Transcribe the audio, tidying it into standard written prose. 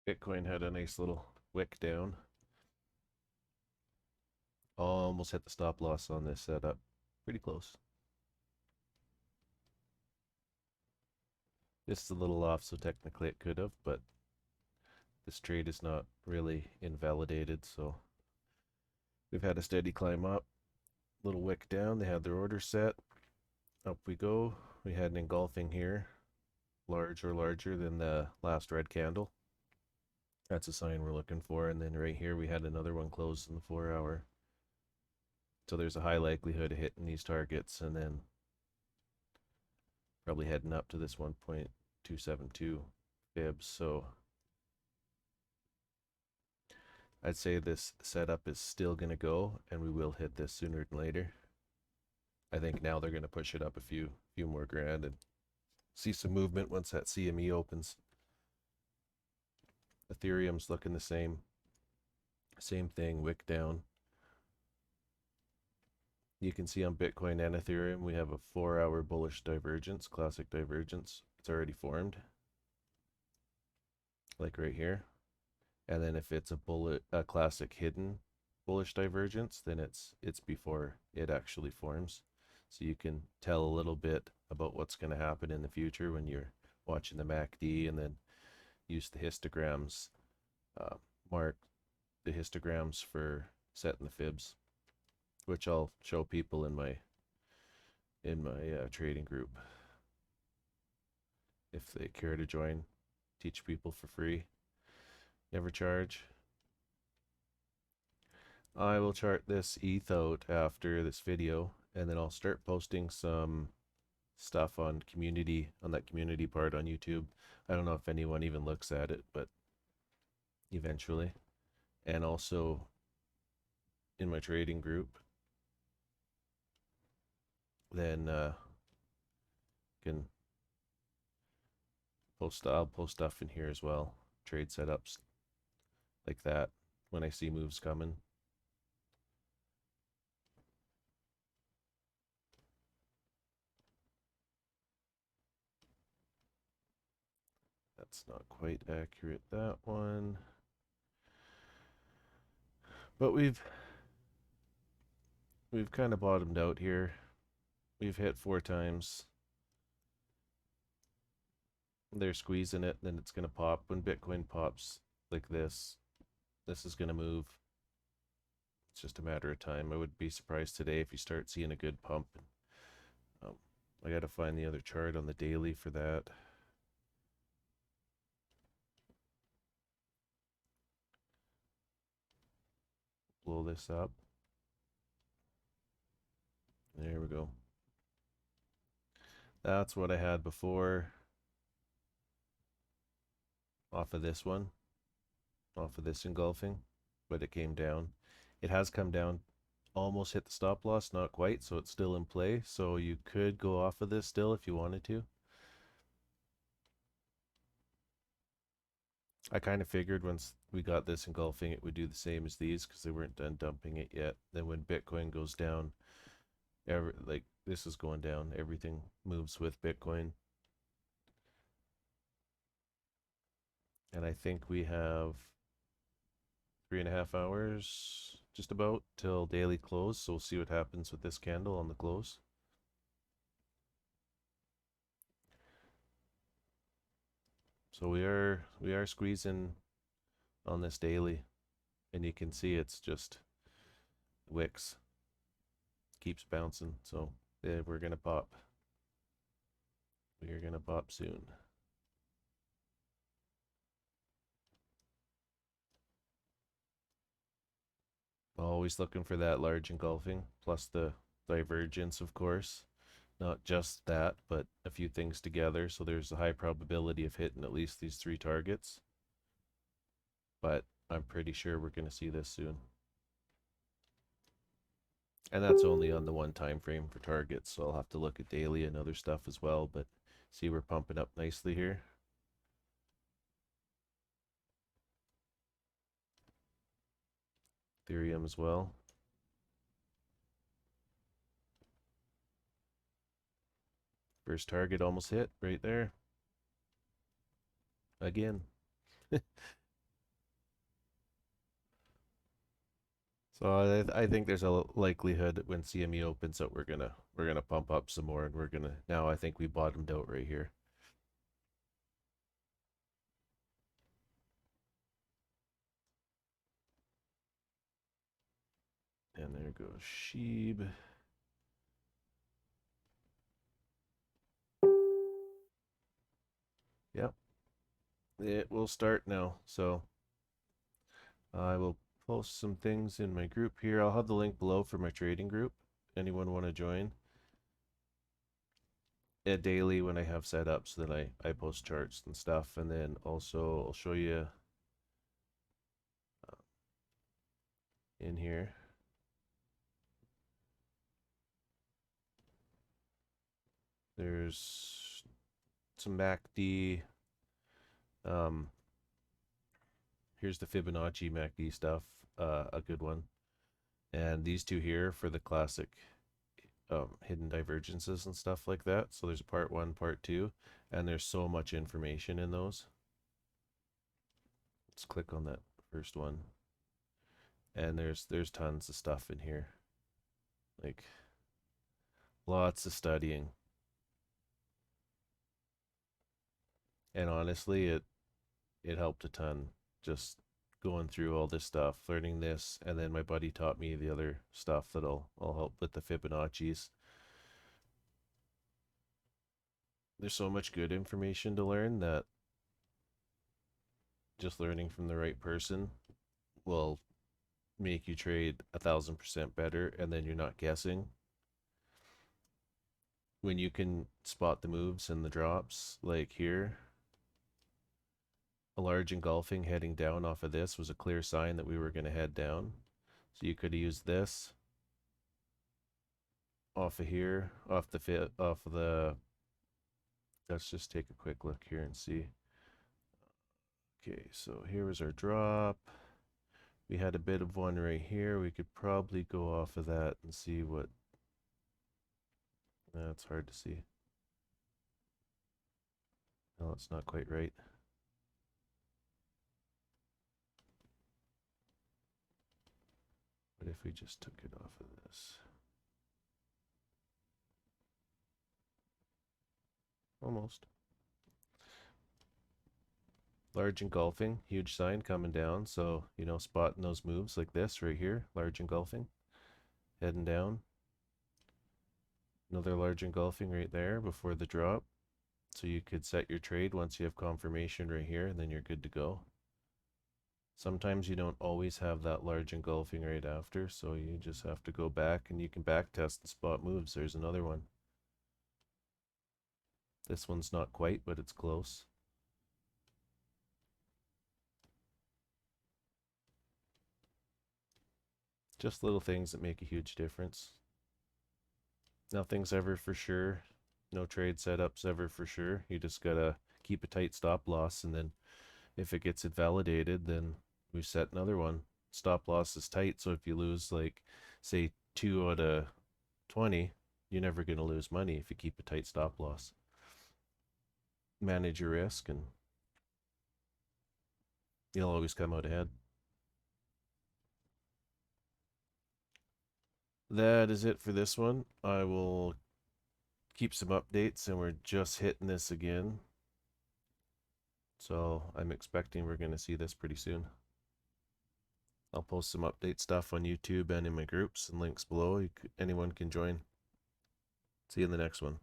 Bitcoin had a nice little wick down. Almost hit the stop loss on this setup. Pretty close. This is a little off, so technically it could have, but this trade is not really invalidated, so we've had a steady climb up. Little wick down. They had their order set. Up we go. We had an engulfing here, larger than the last red candle. That's a sign we're looking for. And then right here we had another one closed in the 4 hour. So there's a high likelihood of hitting these targets and then probably heading up to this 1.272 fibs. So I'd say this setup is still going to go and we will hit this sooner than later. I think now they're going to push it up a few more grand and see some movement once that CME opens. Ethereum's looking the same. Same thing, wick down. You can see on Bitcoin and Ethereum, we have a 4 hour bullish divergence, classic divergence. It's already formed, like right here. And then if it's a classic hidden bullish divergence, then it's before it actually forms. So you can tell a little bit about what's going to happen in the future when you're watching the MACD, and then use the histograms, mark the histograms for setting the fibs, which I'll show people in my trading group if they care to join. Teach people for free, never charge. I will chart this ETH out after this video, and then I'll start posting some stuff on that community part on YouTube. I don't know if anyone even looks at it, but eventually. And also in my trading group, then can I'll post stuff in here as well, trade setups like that when I see moves coming. That's not quite accurate, that one. But we've kind of bottomed out here. We've hit 4 times. They're squeezing it, then it's going to pop. When Bitcoin pops like this is going to move. It's just a matter of time. I would be surprised today if you start seeing a good pump. I got to find the other chart on the daily for that. Blow this up. There we go. That's what I had before. Off of this one. Off of this engulfing. But it came down. It has come down. Almost hit the stop loss. Not quite. So it's still in play. So you could go off of this still if you wanted to. I kind of figured once we got this engulfing, it would do the same as these because they weren't done dumping it yet. Then when Bitcoin goes down, like this is going down, everything moves with Bitcoin. And I think we have 3.5 hours just about till daily close. So we'll see what happens with this candle on the close. So we are squeezing on this daily, and you can see it's just wicks keeps bouncing. So yeah, we're gonna pop. We are gonna pop soon. Always looking for that large engulfing, plus the divergence, of course. Not just that, but a few things together. So there's a high probability of hitting at least these 3 targets. But I'm pretty sure we're going to see this soon. And that's only on the one time frame for targets. So I'll have to look at daily and other stuff as well. But see, we're pumping up nicely here. Ethereum as well. First target almost hit right there. Again. So I think there's a likelihood that when CME opens that we're gonna pump up some more, and we're gonna now I think we bottomed out right here. And there goes SHIB. Yep, it will start now. So I will post some things in my group here. I'll have the link below for my trading group. Anyone want to join? Daily when I have set up so that I post charts and stuff. And then also I'll show you in here. There's some MACD. Here's the Fibonacci MACD stuff, a good one. And these two here for the classic hidden divergences and stuff like that. So there's part 1, part 2, and there's so much information in those. Let's click on that first one. And there's tons of stuff in here. Like lots of studying. And honestly, it helped a ton just going through all this stuff, learning this, and then my buddy taught me the other stuff that'll help with the Fibonacci's. There's so much good information to learn that just learning from the right person will make you trade 1,000% better, and then you're not guessing. When you can spot the moves and the drops, like here, a large engulfing heading down off of this was a clear sign that we were going to head down. So you could have used this off of here, off of the. Let's just take a quick look here and see. Okay, so here was our drop. We had a bit of one right here. We could probably go off of that and see what. That's hard to see. No, it's not quite right. What if we just took it off of this? Almost. Large engulfing, huge sign coming down. So, you know, spotting those moves like this right here, large engulfing, heading down. Another large engulfing right there before the drop. So you could set your trade once you have confirmation right here, and then you're good to go. Sometimes you don't always have that large engulfing right after, so you just have to go back and you can back test and spot moves. There's another one. This one's not quite, but it's close. Just little things that make a huge difference. Nothing's ever for sure. No trade setups ever for sure. You just gotta keep a tight stop loss, and then if it gets invalidated, then we set another one. Stop loss is tight, so if you lose like say 2 out of 20, you're never gonna lose money if you keep a tight stop loss. Manage your risk and you'll always come out ahead. That is it for this one. I will keep some updates, and we're just hitting this again. So I'm expecting we're going to see this pretty soon. I'll post some update stuff on YouTube and in my groups and links below. Anyone can join. See you in the next one.